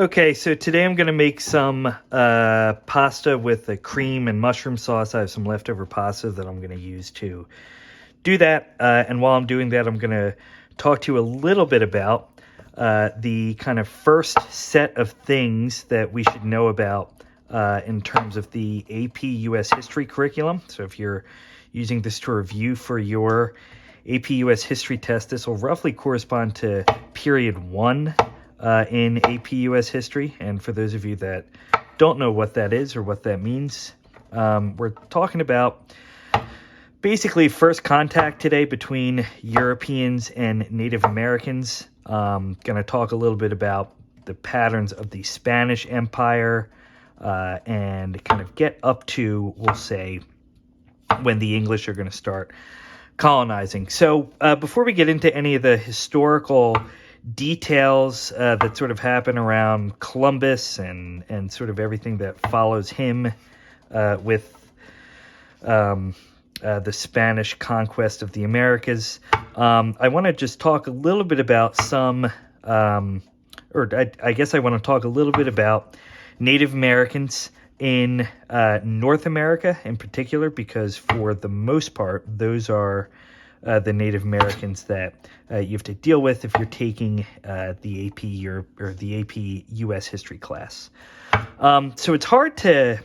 Okay, so today I'm going to make some pasta with a cream and mushroom sauce. I have some leftover pasta that I'm going to use to do that. And while I'm doing that, I'm going to talk to you a little bit about the kind of first set of things that we should know about in terms of the AP US History curriculum. So if you're using this to review for your AP US History test, this will roughly correspond to period 1 in AP US History. And for those of you that don't know what that is or what that means, we're talking about basically first contact today between Europeans and Native Americans. Going to talk a little bit about the patterns of the Spanish Empire and kind of get up to, we'll say, when the English are going to start colonizing. So before we get into any of the historical details that sort of happen around Columbus and sort of everything that follows him with the Spanish conquest of the Americas, I want to just talk a little bit about I guess I want to talk a little bit about Native Americans in North America in particular, because for the most part, those are the Native Americans that you have to deal with if you're taking the AP or the AP US History class. So it's hard to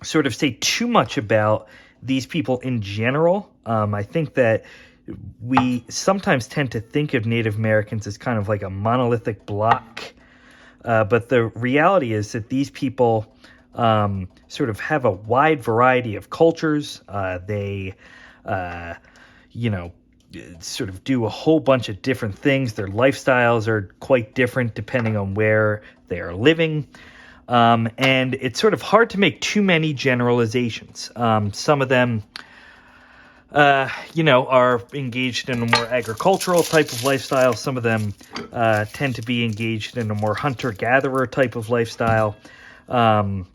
sort of say too much about these people in general. I think that we sometimes tend to think of Native Americans as kind of like a monolithic block, but the reality is that these people sort of have a wide variety of cultures. They sort of do a whole bunch of different things. Their lifestyles are quite different depending on where they are living. And it's sort of hard to make too many generalizations. Some of them, are engaged in a more agricultural type of lifestyle. Some of them tend to be engaged in a more hunter-gatherer type of lifestyle. Some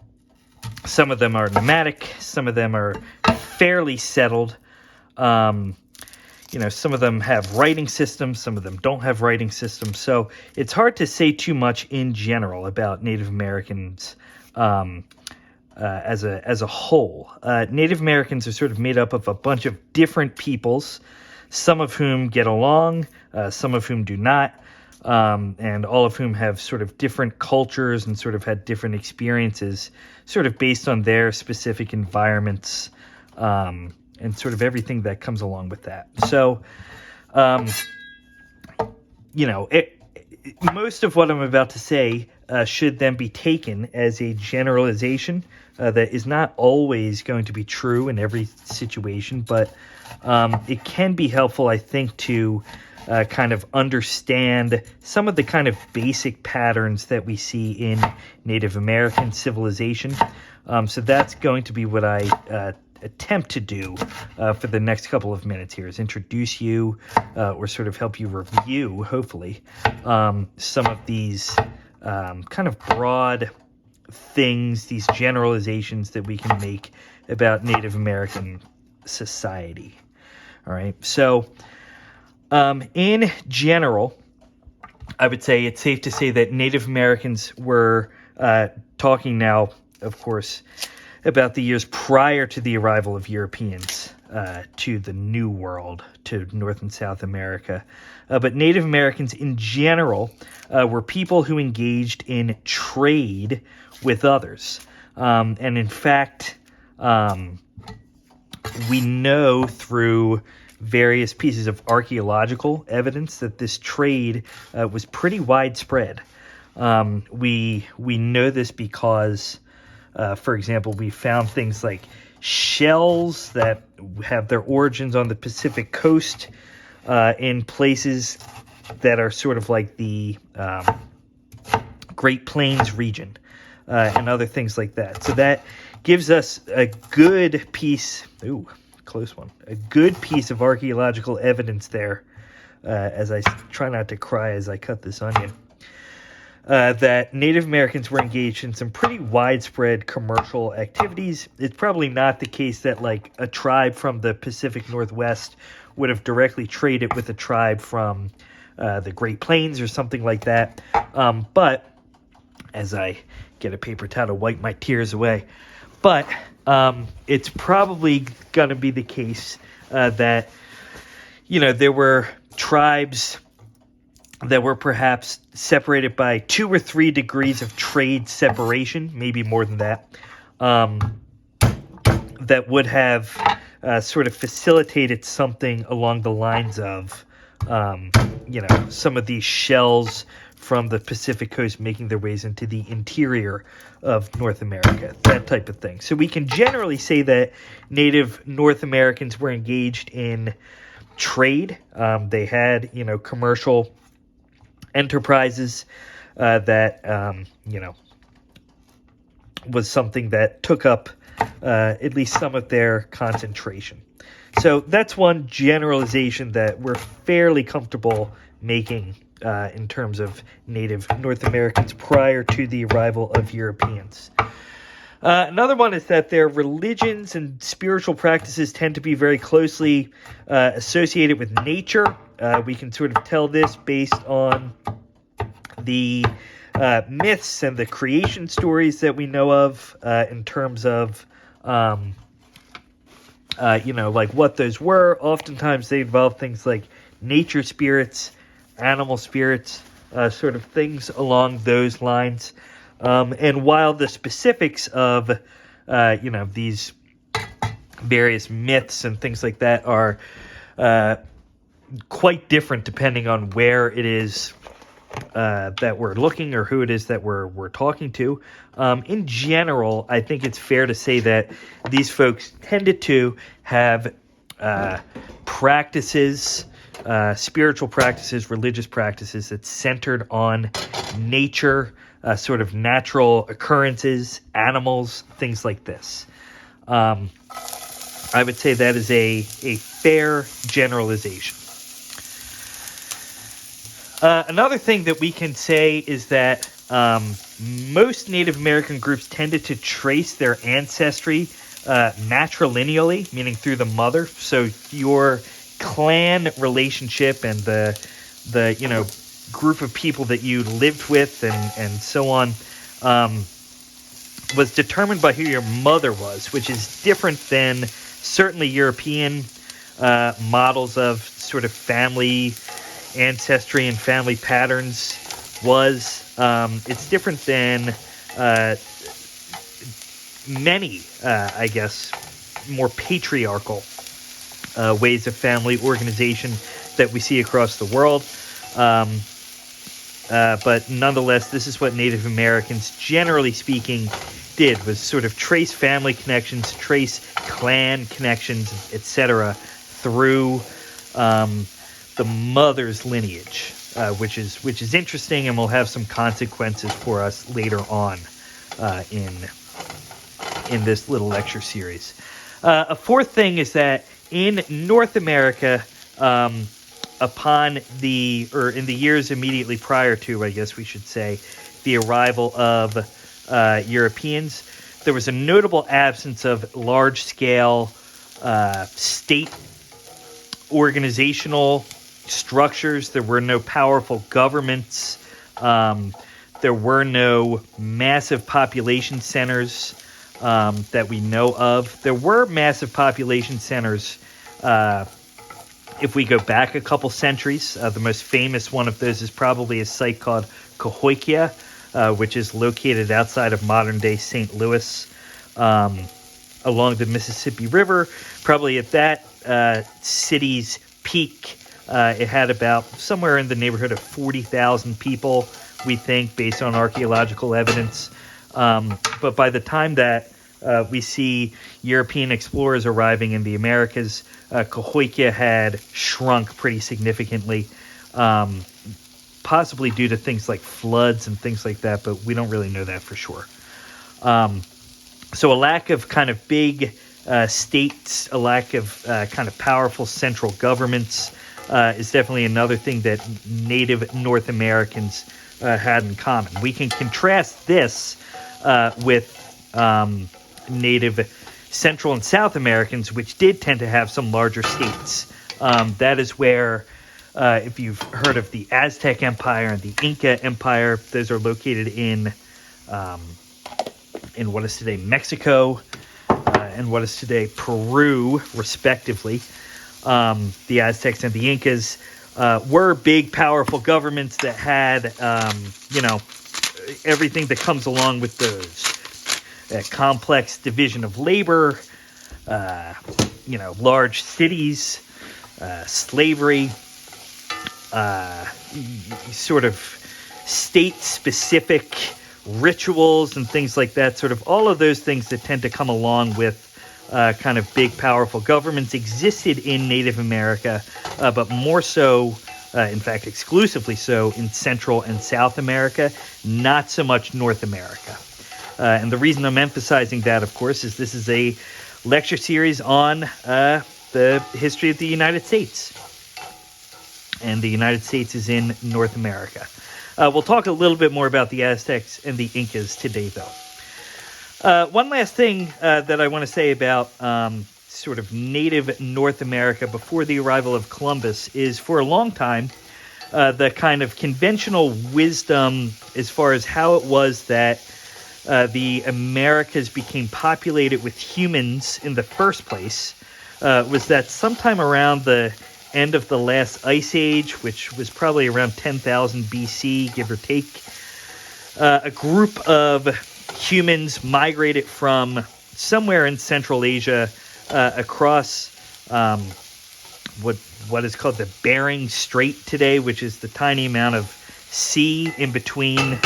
of them are nomadic. Some of them are fairly settled. Some of them have writing systems. Some of them don't have writing systems. So it's hard to say too much in general about Native Americans as a whole. Native Americans are sort of made up of a bunch of different peoples, some of whom get along, some of whom do not, and all of whom have sort of different cultures and sort of had different experiences sort of based on their specific environments, and sort of everything that comes along with that. So, most of what I'm about to say should then be taken as a generalization that is not always going to be true in every situation, but it can be helpful, I think, to kind of understand some of the kind of basic patterns that we see in Native American civilization. So that's going to be what I attempt to do for the next couple of minutes here, is introduce you or sort of help you review, hopefully, some of these kind of broad things, these generalizations that we can make about Native American society. All right. So in general, I would say it's safe to say that Native Americans were talking now, of course, about the years prior to the arrival of Europeans to the New World, to North and South America. But Native Americans in general were people who engaged in trade with others. And in fact, we know through various pieces of archaeological evidence that this trade was pretty widespread. We know this because for example, we found things like shells that have their origins on the Pacific coast in places that are sort of like the Great Plains region and other things like that. So that gives us a good piece, a good piece of archaeological evidence there, as I try not to cry as I cut this onion. That Native Americans were engaged in some pretty widespread commercial activities. It's probably not the case that like a tribe from the Pacific Northwest would have directly traded with a tribe from the Great Plains or something like that. But as I get a paper towel to wipe my tears away. But it's probably going to be the case that, there were tribes that were perhaps separated by 2 or 3 degrees of trade separation, maybe more than that, that would have sort of facilitated something along the lines of, some of these shells from the Pacific coast making their ways into the interior of North America, that type of thing. So we can generally say that Native North Americans were engaged in trade. They had, commercial enterprises that, was something that took up at least some of their concentration. So that's one generalization that we're fairly comfortable making in terms of Native North Americans prior to the arrival of Europeans. Another one is that their religions and spiritual practices tend to be very closely associated with nature. We can sort of tell this based on the myths and the creation stories that we know of in terms of, like what those were. Oftentimes they involve things like nature spirits, animal spirits, sort of things along those lines. And while the specifics of, these various myths and things like that are quite different depending on where it is that we're looking or who it is that we're talking to, in general, I think it's fair to say that these folks tended to have practices, spiritual practices, religious practices that centered on nature, sort of natural occurrences, animals, things like this. I would say that is a fair generalization. Another thing that we can say is that most Native American groups tended to trace their ancestry matrilineally, meaning through the mother. So your clan relationship and the group of people that you lived with and so on was determined by who your mother was, which is different than certainly European models of sort of family ancestry and family patterns was. It's different than many, I guess, more patriarchal ways of family organization that we see across the world. But nonetheless, this is what Native Americans, generally speaking, did, was sort of trace family connections, trace clan connections, etc., through the mother's lineage, which is interesting and will have some consequences for us later on in this little lecture series. A fourth thing is that in North America, in the years immediately prior to, I guess we should say, the arrival of Europeans, there was a notable absence of large-scale state organizational structures. There were no powerful governments. There were no massive population centers that we know of. There were massive population centers if we go back a couple centuries. The most famous one of those is probably a site called Cahokia, which is located outside of modern-day St. Louis, along the Mississippi River. Probably at that city's peak, it had about somewhere in the neighborhood of 40,000 people, we think, based on archaeological evidence. But by the time that we see European explorers arriving in the Americas, Cahokia had shrunk pretty significantly, possibly due to things like floods and things like that, but we don't really know that for sure. So a lack of kind of big states, a lack of kind of powerful central governments is definitely another thing that Native North Americans had in common. We can contrast this with Native Central and South Americans, which did tend to have some larger states. That is where, if you've heard of the Aztec Empire and the Inca Empire, those are located in in what is today Mexico and what is today Peru, respectively. The Aztecs and the Incas were big, powerful governments that had, everything that comes along with those. Complex division of labor, large cities, slavery, sort of state-specific rituals and things like that, sort of all of those things that tend to come along with kind of big, powerful governments existed in Native America, but more so, in fact, exclusively so in Central and South America, not so much North America. And the reason I'm emphasizing that, of course, is this is a lecture series on the history of the United States. And the United States is in North America. We'll talk a little bit more about the Aztecs and the Incas today, though. One last thing that I want to say about sort of native North America before the arrival of Columbus is, for a long time, the kind of conventional wisdom as far as how it was that the Americas became populated with humans in the first place was that sometime around the end of the last ice age, which was probably around 10,000 BC, give or take, a group of humans migrated from somewhere in Central Asia across what is called the Bering Strait today, which is the tiny amount of sea in between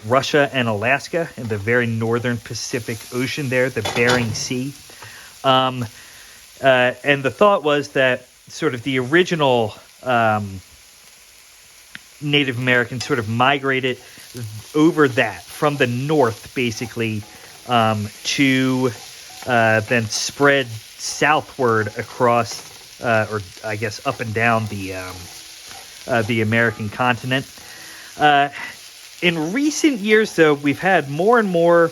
Russia and Alaska in the very northern Pacific Ocean there, the Bering Sea. And the thought was that sort of the original Native Americans sort of migrated over that from the north, basically, to then spread southward across, or I guess up and down the American continent. In recent years, though, we've had more and more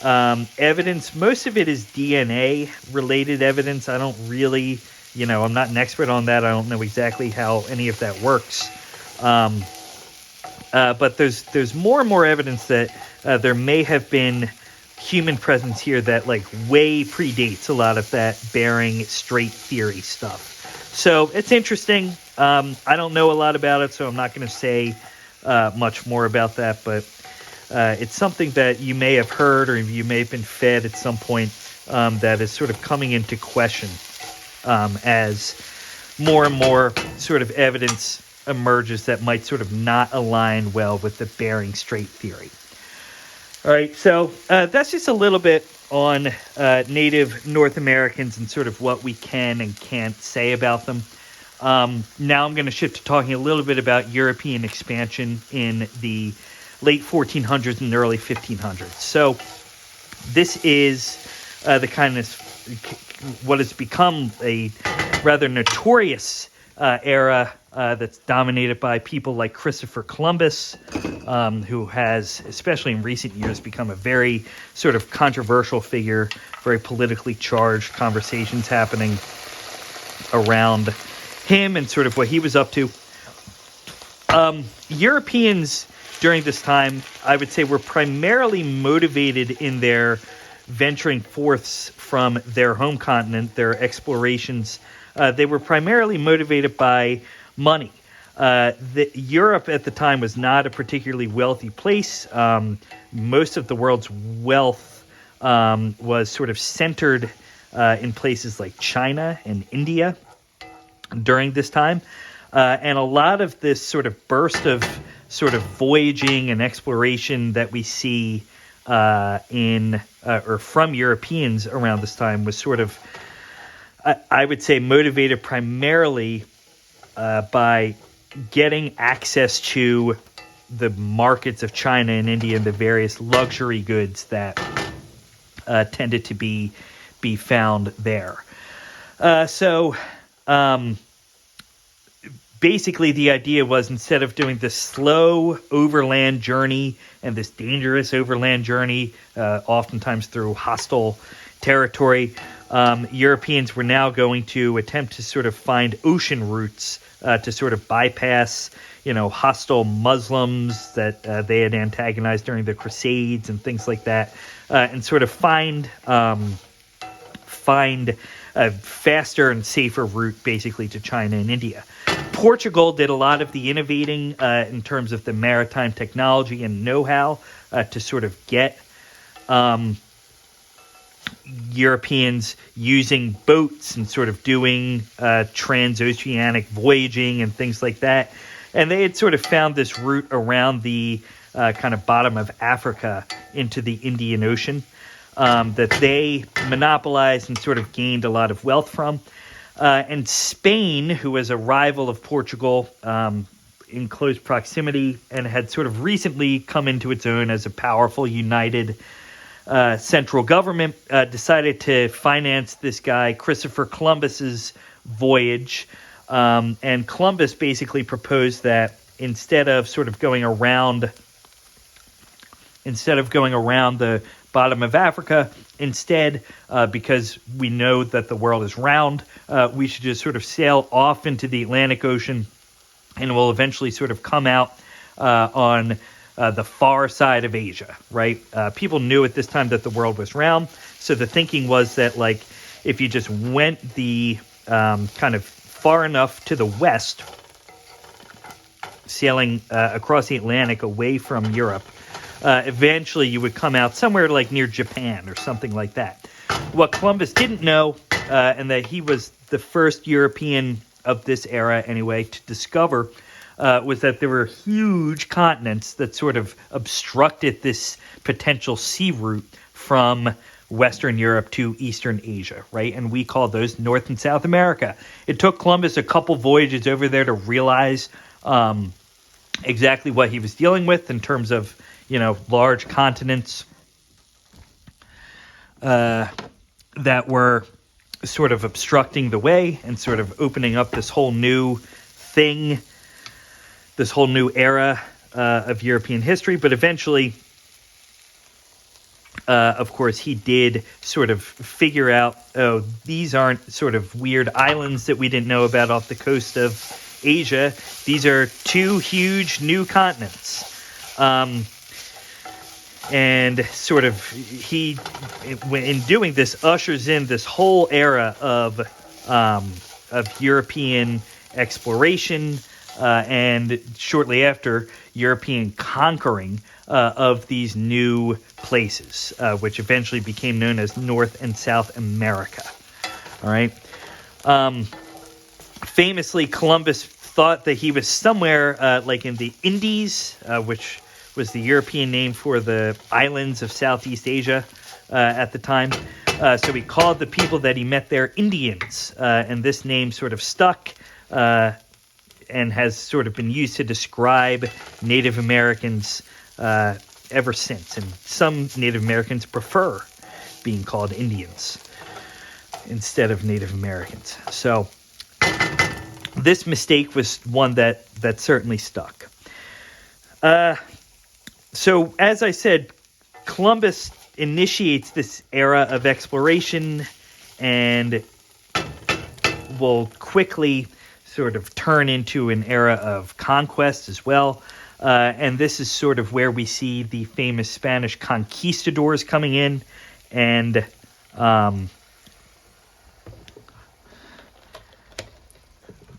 evidence. Most of it is DNA-related evidence. I don't really, I'm not an expert on that. I don't know exactly how any of that works. But there's more and more evidence that there may have been human presence here that way predates a lot of that Bering Strait theory stuff. So it's interesting. I don't know a lot about it, so I'm not going to say much more about that. But it's something that you may have heard or you may have been fed at some point that is sort of coming into question as more and more sort of evidence emerges that might sort of not align well with the Bering Strait theory. All right, so that's just a little bit on Native North Americans and sort of what we can and can't say about them. Now I'm going to shift to talking a little bit about European expansion in the late 1400s and early 1500s. So this is the kind of what has become a rather notorious era that's dominated by people like Christopher Columbus, who has, especially in recent years, become a very sort of controversial figure, very politically charged conversations happening around him and sort of what he was up to. Europeans during this time, I would say, were primarily motivated in their venturing forths from their home continent, their explorations. They were primarily motivated by money. Europe at the time was not a particularly wealthy place. Most of the world's wealth was sort of centered in places like China and India during this time. And a lot of this sort of burst of sort of voyaging and exploration that we see or from Europeans around this time was sort of, I would say, motivated primarily by getting access to the markets of China and India and the various luxury goods that tended to be found there. So basically the idea was, instead of doing this slow overland journey and this dangerous overland journey, oftentimes through hostile territory, Europeans were now going to attempt to sort of find ocean routes to sort of bypass, hostile Muslims that they had antagonized during the Crusades and things like that, and sort of find a faster and safer route basically to China and India. Portugal did a lot of the innovating in terms of the maritime technology and know-how to sort of get Europeans using boats and sort of doing transoceanic voyaging and things like that. And they had sort of found this route around the kind of bottom of Africa into the Indian Ocean that they monopolized and sort of gained a lot of wealth from. And Spain, who was a rival of Portugal in close proximity and had sort of recently come into its own as a powerful, united central government, decided to finance this guy Christopher Columbus's voyage. And Columbus basically proposed that instead of going around the bottom of Africa, instead, because we know that the world is round, we should just sort of sail off into the Atlantic Ocean, and we'll eventually sort of come out on the far side of Asia, right? People knew at this time that the world was round, so the thinking was that, if you just went the kind of far enough to the west, sailing across the Atlantic away from Europe, eventually you would come out somewhere near Japan or something like that. What Columbus didn't know, and that he was the first European of this era anyway to discover, was that there were huge continents that sort of obstructed this potential sea route from Western Europe to Eastern Asia, right? And we call those North and South America. It took Columbus a couple voyages over there to realize exactly what he was dealing with in terms of, large continents that were sort of obstructing the way and sort of opening up this whole new thing, this whole new era of European history. But eventually, of course, he did sort of figure out, these aren't sort of weird islands that we didn't know about off the coast of Asia. These are two huge new continents. And sort of he, in doing this, ushers in this whole era of European exploration, and shortly after, European conquering of these new places, which eventually became known as North and South America. All right. Famously, Columbus thought that he was somewhere in the Indies, which was the European name for the islands of Southeast Asia at the time. So he called the people that he met there Indians, and this name sort of stuck and has sort of been used to describe Native Americans ever since. And some Native Americans prefer being called Indians instead of Native Americans. So this mistake was one that certainly stuck. So, as I said, Columbus initiates this era of exploration and will quickly sort of turn into an era of conquest as well. And this is sort of where we see the famous Spanish conquistadors coming in and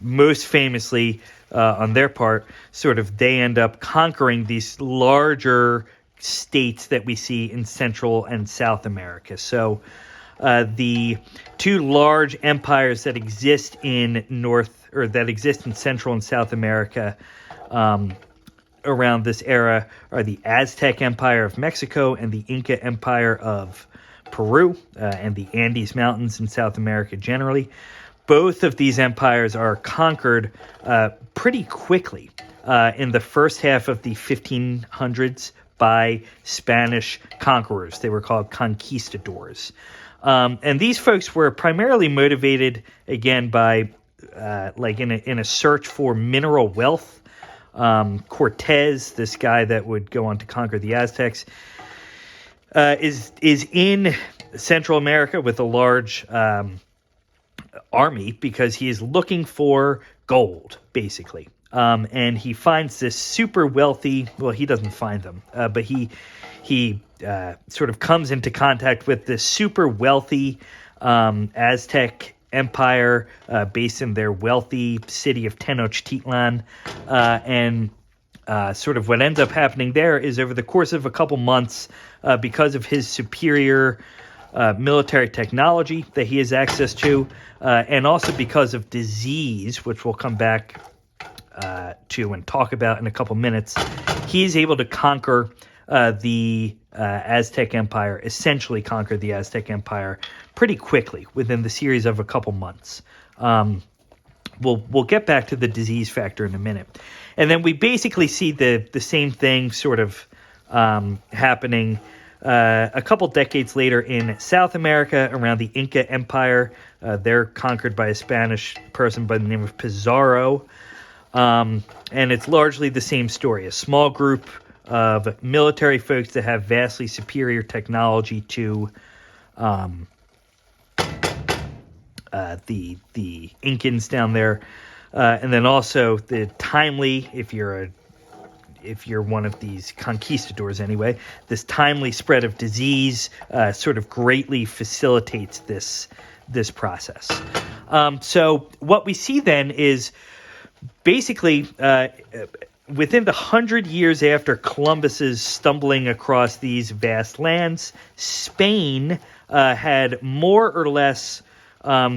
most famously, on their part, sort of they end up conquering these larger states that we see in Central and South America. So the two large empires that exist in Central and South America around this era are the Aztec Empire of Mexico and the Inca Empire of Peru, and the Andes Mountains in South America generally. Both of these empires are conquered pretty quickly in the first half of the 1500s by Spanish conquerors. They were called conquistadors. And these folks were primarily motivated, again, by in a search for mineral wealth. Cortez, this guy that would go on to conquer the Aztecs, is in Central America with a large army because he is looking for gold, basically. And he finds this super wealthy, well, he doesn't find them, but he sort of comes into contact with this super wealthy Aztec empire based in their wealthy city of Tenochtitlan. And sort of what ends up happening there is over the course of a couple months, because of his superior military technology that he has access to, and also because of disease, which we'll come back to and talk about in a couple minutes, he's able to conquer the Aztec Empire, essentially conquer the Aztec Empire pretty quickly within the series of a couple months. We'll get back to the disease factor in a minute. And then we basically see the same thing sort of happening a couple decades later in South America around the Inca Empire. They're conquered by a Spanish person by the name of Pizarro. And it's largely the same story. A small group of military folks that have vastly superior technology to the Incans down there. And then also the timely, if you're one of these conquistadors anyway, this timely spread of disease sort of greatly facilitates this process. So what we see then is basically, within the 100 years after Columbus's stumbling across these vast lands, Spain had more or less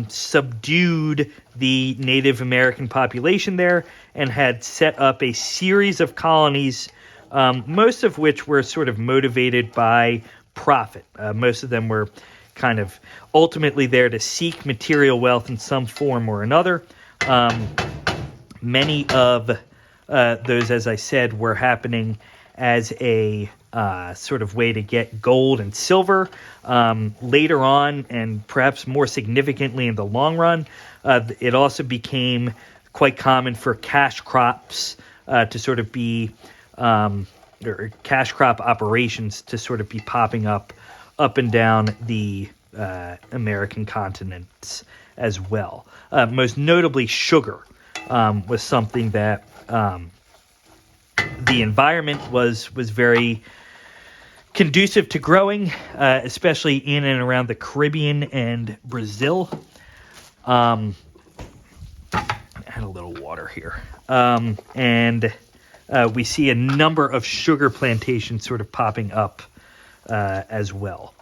subdued the Native American population there and had set up a series of colonies, most of which were sort of motivated by profit. Most of them were kind of ultimately there to seek material wealth in some form or another. Many of those, as I said, were happening as a sort of way to get gold and silver. Later on, and perhaps more significantly in the long run, it also became quite common for cash crops to sort of be, or cash crop operations to sort of be popping up and down the American continents as well. Most notably, sugar was something that the environment was very conducive to growing, especially in and around the Caribbean and Brazil. Add a little water here. And we see a number of sugar plantations sort of popping up as well,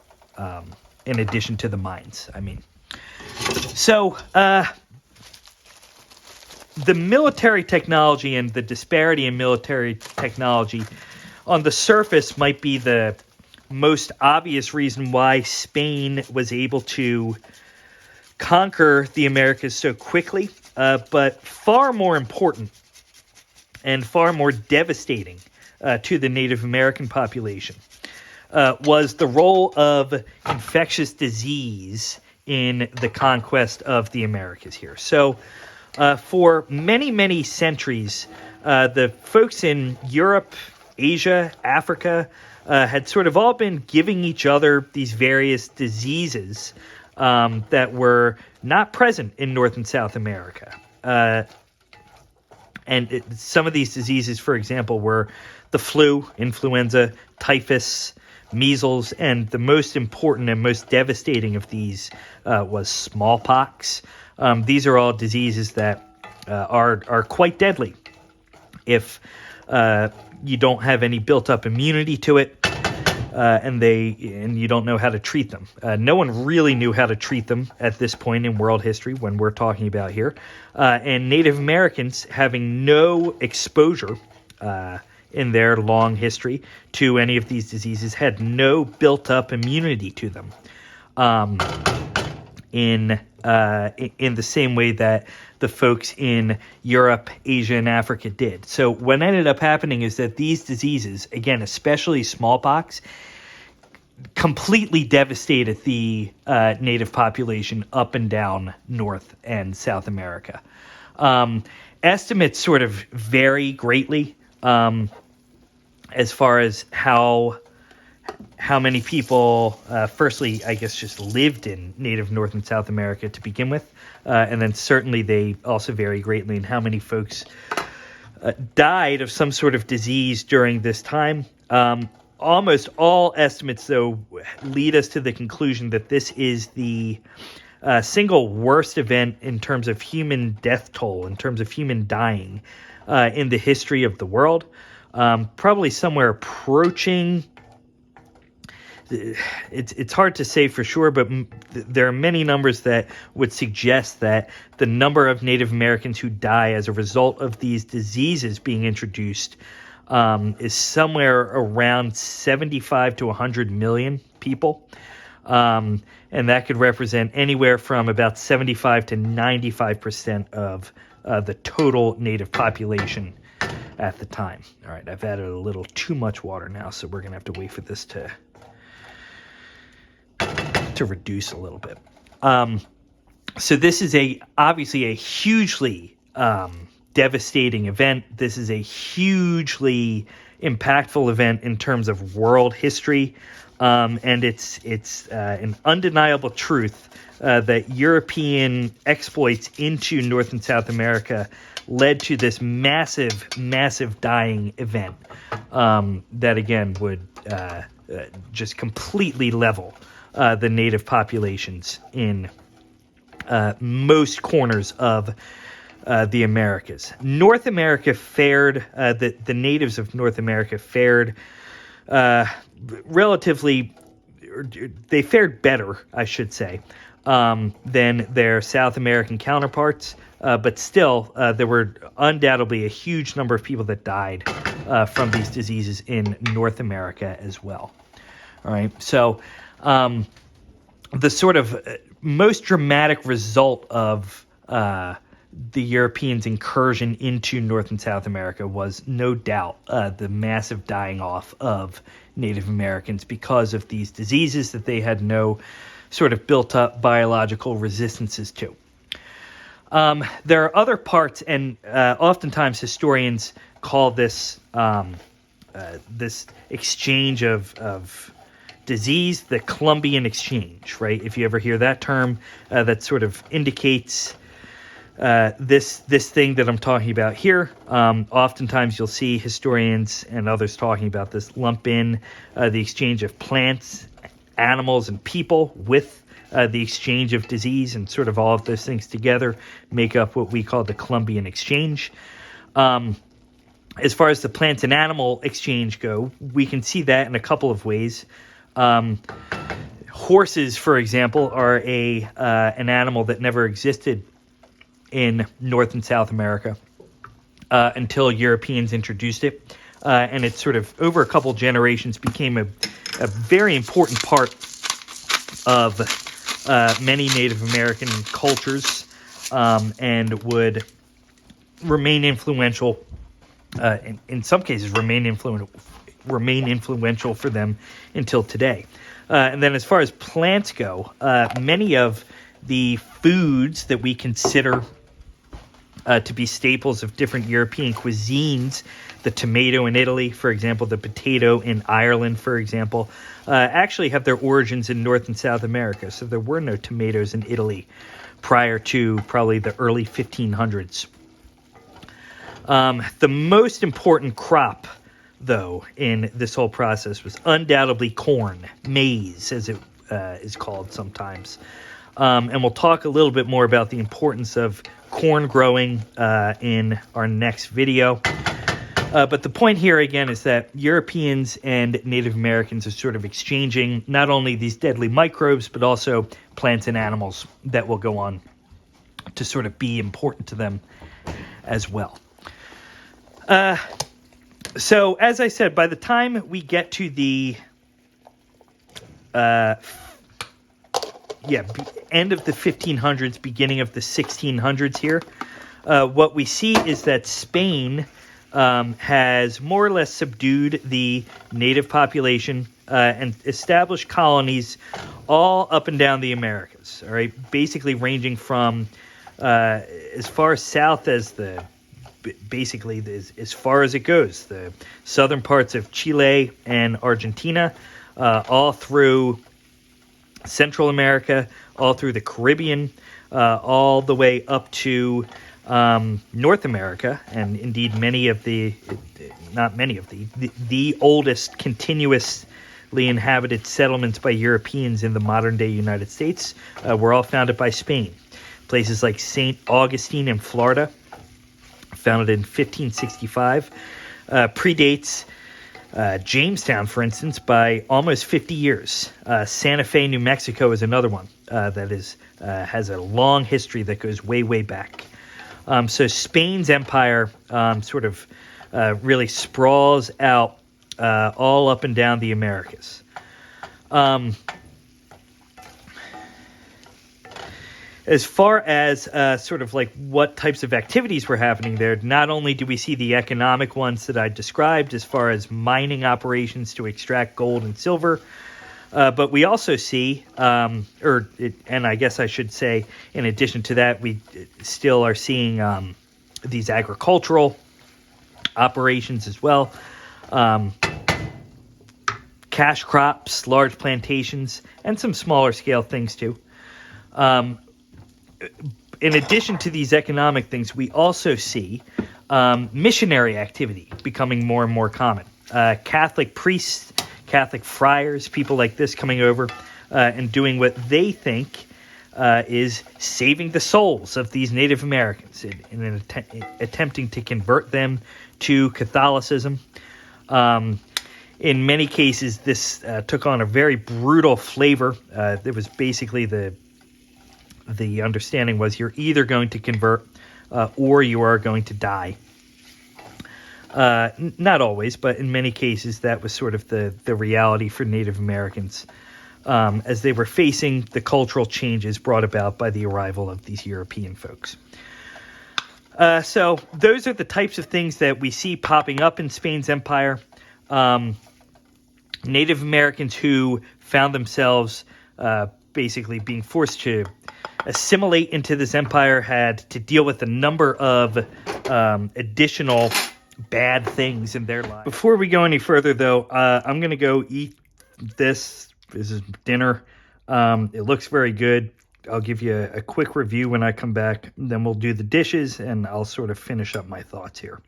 in addition to the mines, I mean. So the military technology and the disparity in military technology on the surface might be the most obvious reason why Spain was able to conquer the Americas so quickly, but far more important and far more devastating to the Native American population was the role of infectious disease in the conquest of the Americas here. So for many, many centuries, the folks in Europe, Asia, Africa had sort of all been giving each other these various diseases that were not present in North and South America. And some of these diseases, for example, were the flu, influenza, typhus, measles, and the most important and most devastating of these was smallpox. These are all diseases that are quite deadly if you don't have any built-up immunity to it, and you don't know how to treat them. No one really knew how to treat them at this point in world history when we're talking about here. And Native Americans, having no exposure in their long history to any of these diseases, had no built-up immunity to them. In the same way that the folks in Europe, Asia, and Africa did. So what ended up happening is that these diseases, again, especially smallpox, completely devastated the native population up and down North and South America. Estimates sort of vary greatly as far as how how many people, firstly, I guess, just lived in native North and South America to begin with. And then certainly they also vary greatly in how many folks died of some sort of disease during this time. Almost all estimates, though, lead us to the conclusion that this is the single worst event in terms of human death toll, in terms of human dying in the history of the world. Probably somewhere approaching, it's hard to say for sure, but there are many numbers that would suggest that the number of Native Americans who die as a result of these diseases being introduced is somewhere around 75 to 100 million people. And that could represent anywhere from about 75 to 95% of the total Native population at the time. All right, I've added a little too much water now, so we're going to have to wait for this to reduce a little bit. So this is obviously a hugely devastating event. This is a hugely impactful event in terms of world history. And it's an undeniable truth that European exploits into North and South America led to this massive, massive dying event that, again, would just completely level the native populations in most corners of the Americas. North America fared, the natives of North America fared relatively, they fared better, I should say, than their South American counterparts. But still, there were undoubtedly a huge number of people that died from these diseases in North America as well. All right, so the sort of most dramatic result of the Europeans' incursion into North and South America was no doubt the massive dying off of Native Americans because of these diseases that they had no sort of built-up biological resistances to. There are other parts, and oftentimes historians call this this exchange of disease the Columbian Exchange, right? If you ever hear that term, that sort of indicates this thing that I'm talking about here. Oftentimes you'll see historians and others talking about this, lump in the exchange of plants, animals, and people with the exchange of disease, and sort of all of those things together make up what we call the Columbian Exchange. As far as the plants and animal exchange go, we can see that in a couple of ways. Horses, for example, are an animal that never existed in North and South America until Europeans introduced it. And it sort of, over a couple generations, became a very important part of many Native American cultures, and would remain influential, in some cases remain influential for them until today. And then as far as plants go, many of the foods that we consider to be staples of different European cuisines, the tomato in Italy, for example, the potato in Ireland, for example, actually have their origins in North and South America. So there were no tomatoes in Italy prior to probably the early 1500s. The most important crop, though, in this whole process was undoubtedly corn, maize, as it is called sometimes. And we'll talk a little bit more about the importance of corn growing in our next video. But the point here, again, is that Europeans and Native Americans are sort of exchanging not only these deadly microbes, but also plants and animals that will go on to sort of be important to them as well. So, as I said, by the time we get to the end of the 1500s, beginning of the 1600s here, what we see is that Spain has more or less subdued the native population and established colonies all up and down the Americas, all right, basically ranging from as far south as as far as it goes, the southern parts of Chile and Argentina, all through Central America, all through the Caribbean, all the way up to North America, and indeed the oldest continuously inhabited settlements by Europeans in the modern-day United States were all founded by Spain. Places like St. Augustine in Florida, founded in 1565, predates Jamestown, for instance, by almost 50 years. Santa Fe, New Mexico is another one that has a long history that goes way, way back. So Spain's empire really sprawls out all up and down the Americas. As far as what types of activities were happening there, not only do we see the economic ones that I described as far as mining operations to extract gold and silver, but we also see, and I guess I should say, in addition to that, we still are seeing these agricultural operations as well. Cash crops, large plantations, and some smaller scale things too. In addition to these economic things, we also see missionary activity becoming more and more common. Catholic priests, Catholic friars, people like this coming over and doing what they think is saving the souls of these Native Americans in attempting to convert them to Catholicism. In many cases, this took on a very brutal flavor. It was basically the understanding was you're either going to convert or you are going to die. Not always, but in many cases, that was sort of the reality for Native Americans as they were facing the cultural changes brought about by the arrival of these European folks. So those are the types of things that we see popping up in Spain's empire. Native Americans who found themselves basically being forced to assimilate into this empire had to deal with a number of additional bad things in their lives. Before we go any further, though, I'm going to go eat this. This is dinner. It looks very good. I'll give you a quick review when I come back. Then we'll do the dishes, and I'll sort of finish up my thoughts here.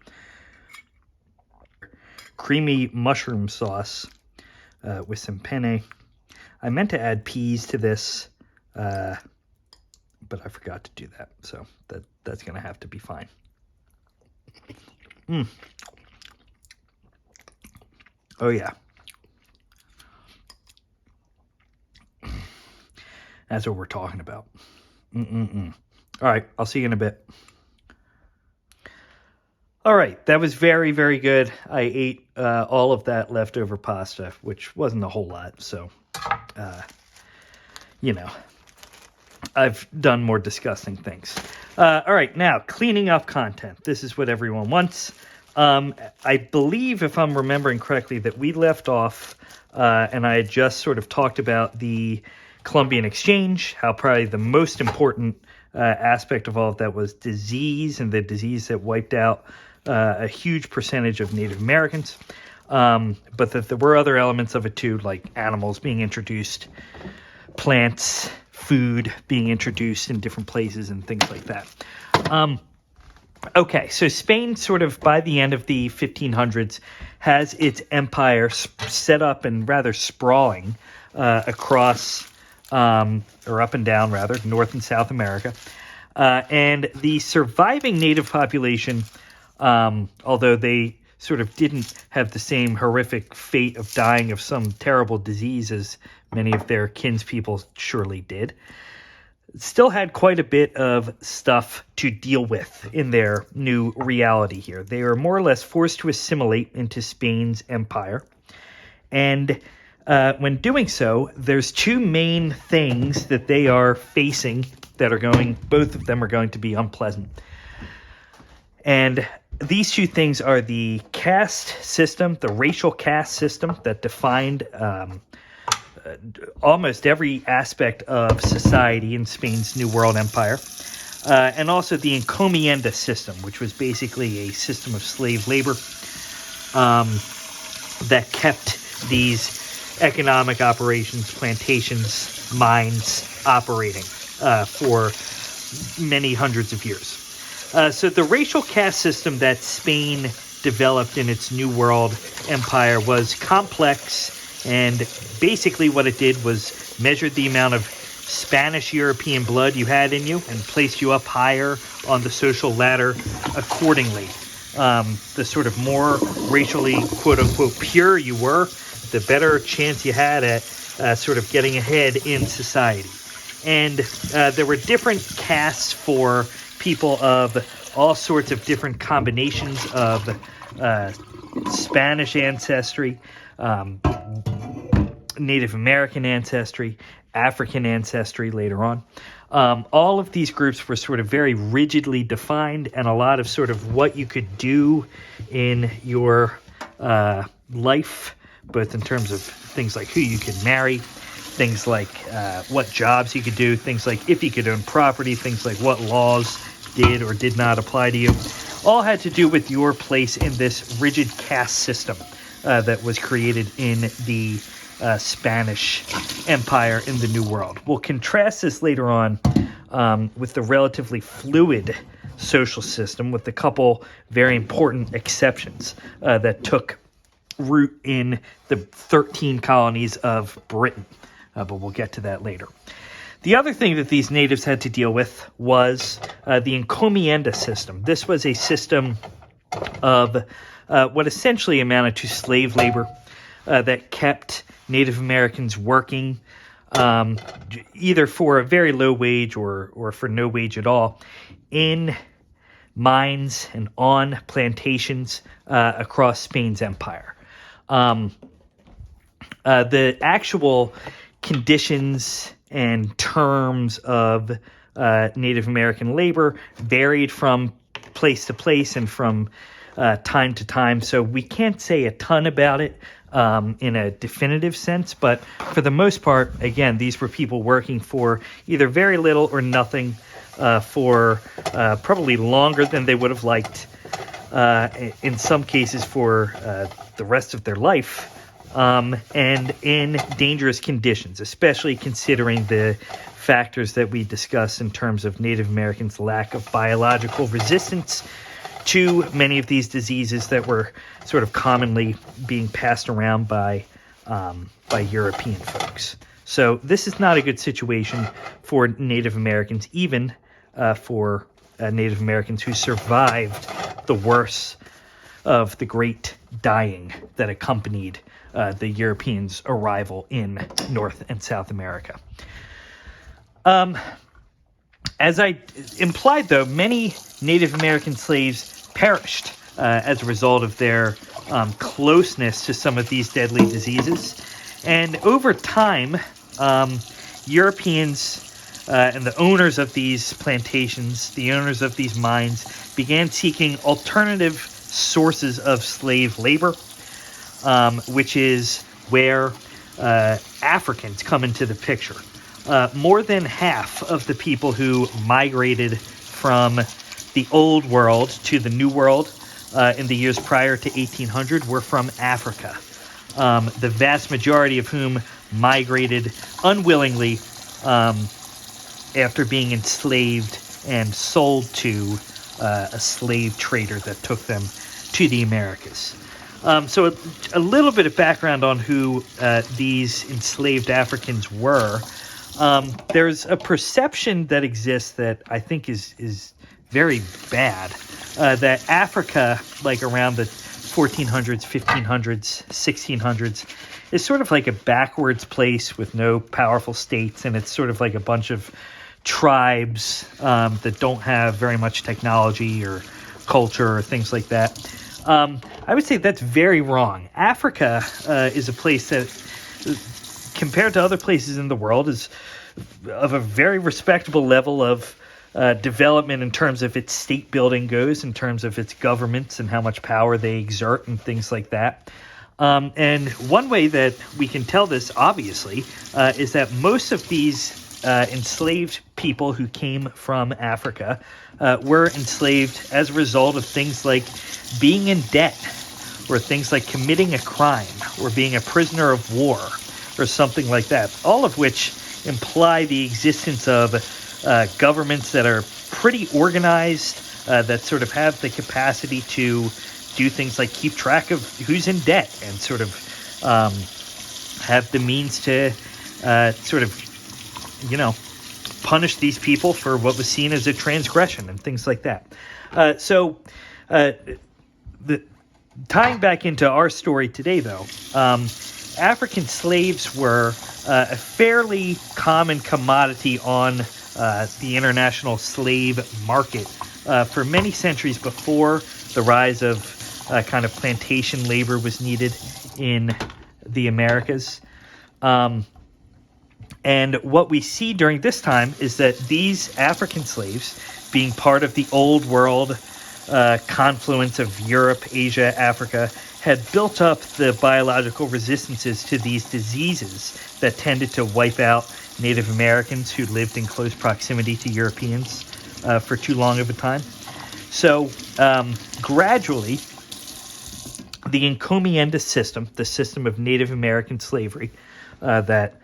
Creamy mushroom sauce with some penne. I meant to add peas to this, but I forgot to do that, so that's going to have to be fine. Oh, yeah. That's what we're talking about. All right, I'll see you in a bit. All right, that was very, very good. I ate all of that leftover pasta, which wasn't a whole lot, so, I've done more disgusting things. All right, now, cleaning up content. This is what everyone wants. I believe, if I'm remembering correctly, that we left off, and I had just sort of talked about the Columbian Exchange, how probably the most important aspect of all of that was disease, and the disease that wiped out a huge percentage of Native Americans, but that there were other elements of it too, like animals being introduced, plants, food being introduced in different places, and things like that. Okay, so Spain sort of by the end of the 1500s has its empire set up and rather sprawling across, or up and down rather, North and South America. And the surviving native population, although they sort of didn't have the same horrific fate of dying of some terrible disease as many of their kinspeople surely did, still had quite a bit of stuff to deal with in their new reality here. They are more or less forced to assimilate into Spain's empire. And when doing so, there's two main things that they are facing that both of them are going to be unpleasant. And these two things are the caste system, the racial caste system that defined almost every aspect of society in Spain's New World Empire, and also the encomienda system, which was basically a system of slave labor that kept these economic operations, plantations, mines operating for many hundreds of years. So the racial caste system that Spain developed in its New World empire was complex, and basically what it did was measured the amount of Spanish European blood you had in you and placed you up higher on the social ladder accordingly. The sort of more racially quote-unquote pure you were, the better chance you had at sort of getting ahead in society. And there were different castes for people of all sorts of different combinations of Spanish ancestry, Native American ancestry, African ancestry later on. All of these groups were sort of very rigidly defined, and a lot of sort of what you could do in your life, both in terms of things like who you could marry, things like what jobs you could do, things like if you could own property, things like what laws did or did not apply to you, all had to do with your place in this rigid caste system that was created in the Spanish Empire in the New World. We'll contrast this later on with the relatively fluid social system with a couple very important exceptions that took root in the 13 colonies of Britain. But we'll get to that later. The other thing that these natives had to deal with was the encomienda system. This was a system of what essentially amounted to slave labor that kept Native Americans working either for a very low wage or for no wage at all in mines and on plantations across Spain's empire. The actual conditions and terms of Native American labor varied from place to place and from time to time, so we can't say a ton about it in a definitive sense, but for the most part, again, these were people working for either very little or nothing for probably longer than they would have liked, in some cases for the rest of their life, and in dangerous conditions, especially considering the factors that we discuss in terms of Native Americans' lack of biological resistance to many of these diseases that were sort of commonly being passed around by European folks. So this is not a good situation for Native Americans, even for Native Americans who survived the worst of the great dying that accompanied the Europeans' arrival in North and South America. As I implied, though, many Native American slaves perished as a result of their closeness to some of these deadly diseases. And over time, Europeans and the owners of these plantations, the owners of these mines, began seeking alternative sources of slave labor, which is where Africans come into the picture. More than half of the people who migrated from the Old World to the New World in the years prior to 1800 were from Africa. The vast majority of whom migrated unwillingly after being enslaved and sold to a slave trader that took them to the Americas. So a little bit of background on who these enslaved Africans were. There's a perception that exists that I think is very bad, that Africa, like around the 1400s, 1500s, 1600s, is sort of like a backwards place with no powerful states, and it's sort of like a bunch of tribes that don't have very much technology or culture or things like that. I would say that's very wrong. Africa is a place that, compared to other places in the world, is of a very respectable level of development in terms of its state building goes, in terms of its governments and how much power they exert and things like that. And one way that we can tell this, obviously, is that most of these enslaved people who came from Africa were enslaved as a result of things like being in debt, or things like committing a crime, or being a prisoner of war. or something like that, all of which imply the existence of governments that are pretty organized, that sort of have the capacity to do things like keep track of who's in debt and sort of have the means to sort of, punish these people for what was seen as a transgression and things like that. Tying back into our story today, though, African slaves were a fairly common commodity on the international slave market for many centuries before the rise of kind of plantation labor was needed in the Americas. And what we see during this time is that these African slaves, being part of the old world confluence of Europe, Asia, Africa, had built up the biological resistances to these diseases that tended to wipe out Native Americans who lived in close proximity to Europeans for too long of a time. So gradually, the encomienda system, the system of Native American slavery that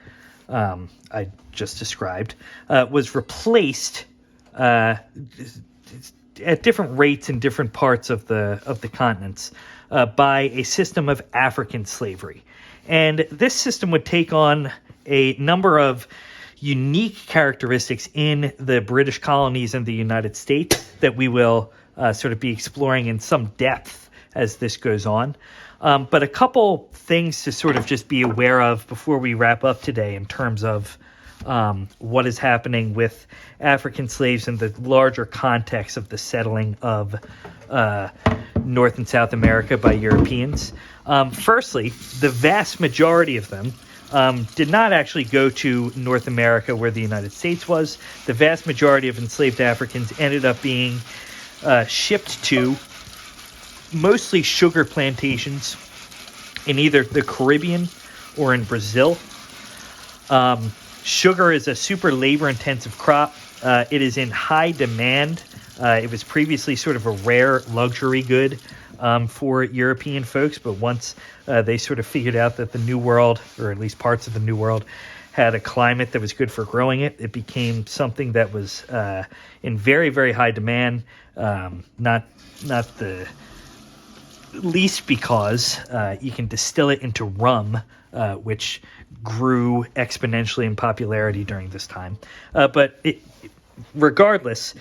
I just described, was replaced at different rates in different parts of the continents by a system of African slavery. And this system would take on a number of unique characteristics in the British colonies and the United States that we will sort of be exploring in some depth as this goes on. But a couple things to sort of just be aware of before we wrap up today in terms of what is happening with African slaves in the larger context of the settling of North and South America by Europeans. Firstly, the vast majority of them did not actually go to North America where the United States was. The vast majority of enslaved Africans ended up being shipped to mostly sugar plantations in either the Caribbean or in Brazil. Sugar is a super labor-intensive crop. It is in high demand. It was previously sort of a rare luxury good for European folks, but once they sort of figured out that the New World, or at least parts of the New World, had a climate that was good for growing it, it became something that was in very, very high demand. Not the least because you can distill it into rum, which grew exponentially in popularity during this time. Regardless,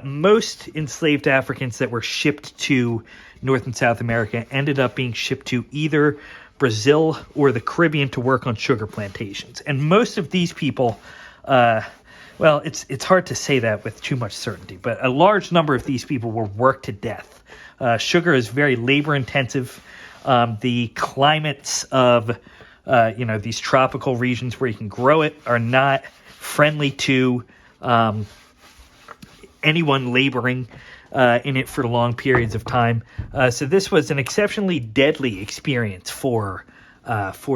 most enslaved Africans that were shipped to North and South America ended up being shipped to either Brazil or the Caribbean to work on sugar plantations. And most of these people, it's hard to say that with too much certainty, but a large number of these people were worked to death. Sugar is very labor intensive. The climates of these tropical regions where you can grow it are not friendly to anyone laboring in it for long periods of time. So this was an exceptionally deadly experience for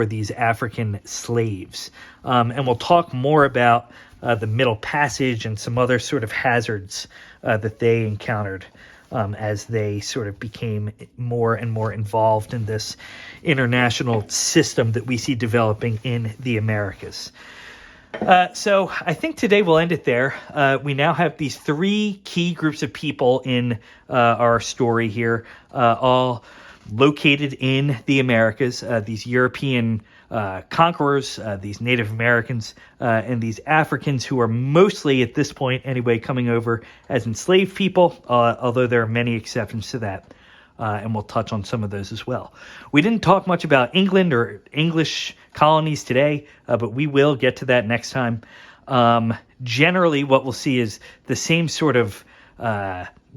these African slaves. And we'll talk more about the Middle Passage and some other sort of hazards that they encountered as they sort of became more and more involved in this international system that we see developing in the Americas. So I think today we'll end it there. We now have these three key groups of people in our story here, all located in the Americas, these European conquerors, these Native Americans, and these Africans who are mostly, at this point anyway, coming over as enslaved people, although there are many exceptions to that. And we'll touch on some of those as well. We didn't talk much about England or English colonies today, but we will get to that next time. Generally, what we'll see is the same sort of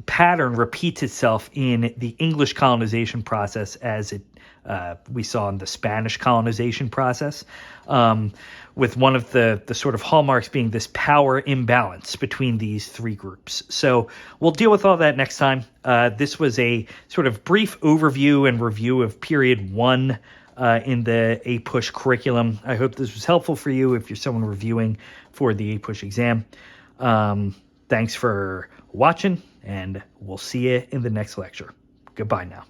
pattern repeats itself in the English colonization process as we saw in the Spanish colonization process, with one of the sort of hallmarks being this power imbalance between these three groups. So we'll deal with all that next time. This was a sort of brief overview and review of period 1 in the APUSH curriculum. I hope this was helpful for you if you're someone reviewing for the APUSH exam. Thanks for watching, and we'll see you in the next lecture. Goodbye now.